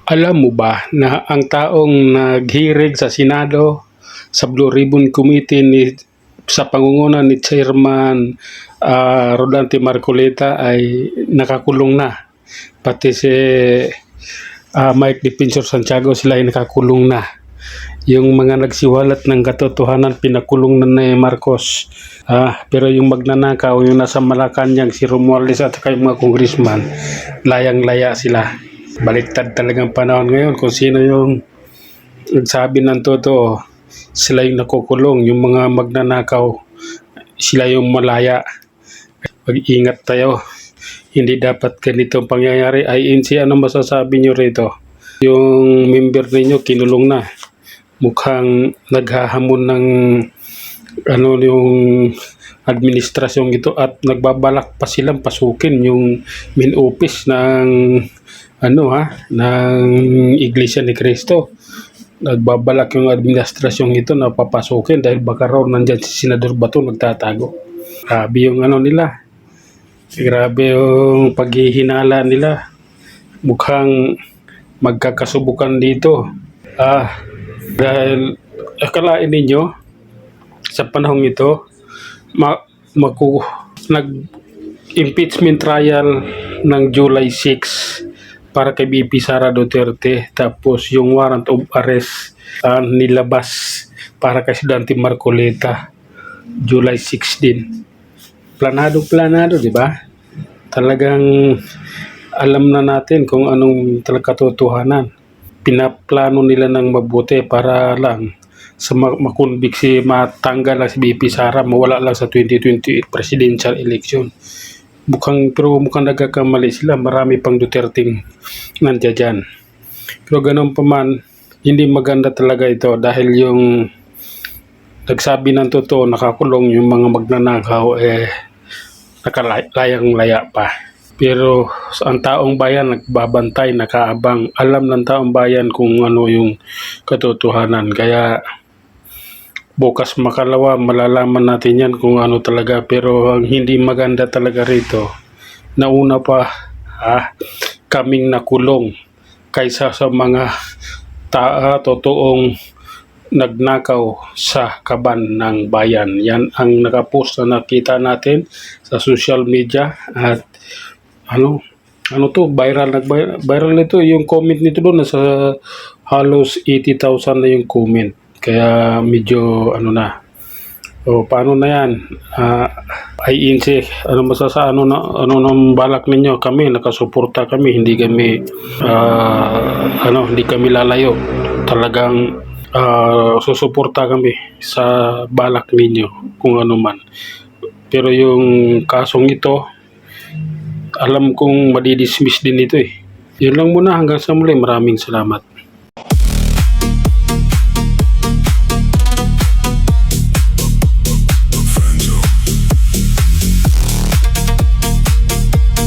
Alam mo ba na ang taong naghirig sa Senado sa Blue Ribbon Committee sa pangunguna ni Chairman Rodante Marcoleta ay nakakulong na. Pati si Mike Defensor Santiago, sila ay nakakulong na. Yung mga nagsiwalat ng katotohanan, pinakulong na ni Marcos. Pero yung magnanakaw, yung nasa Malacanang, si Romualdez at yung mga congressman, layang-laya sila. Baliktad talagang panahon ngayon kung sino yung nagsabi ng totoo, sila yung nakukulong, yung mga magnanakaw, sila yung malaya. Mag-ingat tayo, hindi dapat ganitong pangyayari. INC, ano masasabi nyo rito? Yung member ninyo kinulong na, mukhang naghahamon ng yung administrasyon ito at nagbabalak pa silang pasukin yung main office ng ng Iglesia ni Cristo. Nagbabalak yung administrasyon ito na papasukin dahil baka raw nandyan si Senador Bato nagtatago. Grabe yung nila. Grabe yung paghihinala nila. Mukhang magkakasubukan dito. Dahil akalain ninyo sa panahong ito nag-impeachment trial ng July 6 para kay BP Sara Duterte, tapos yung warrant of arrest nilabas para kay Dante Marcoleta July 6 din. Planado, di ba? Talagang alam na natin kung anong katotohanan. Pinaplano nila ng mabuti para lang sa makonvict matanggal lang si BP Sara, mawala lang sa 2028 presidential election. Pero mukhang nagkakamali sila, marami pang Duterteng nandiyan dyan. Pero ganun pa man, hindi maganda talaga ito dahil yung nagsabi ng totoo, nakakulong, yung mga magnanakaw nakalayang-laya pa. Pero ang taong bayan nagbabantay, nakaabang, alam ng taong bayan kung ano yung katotohanan. Kaya bukas makalawa, malalaman natin yan kung ano talaga. Pero ang hindi maganda talaga rito, nauna pa kaming nakulong kaysa sa mga totoong nagnakaw sa kaban ng bayan. Yan ang nakapost na nakita natin sa social media at viral nito yung comment nito doon, nasa halos 80,000 na yung comment. Kaya medyo paano na yan? INC, anong balak ninyo? Kami nakasuporta kami, hindi kami lalayo. Talagang susuporta kami sa balak ninyo kung ano man. Pero yung kasong ito, alam kong madidismiss din ito. Yun lang muna, hanggang sa muli. Maraming salamat.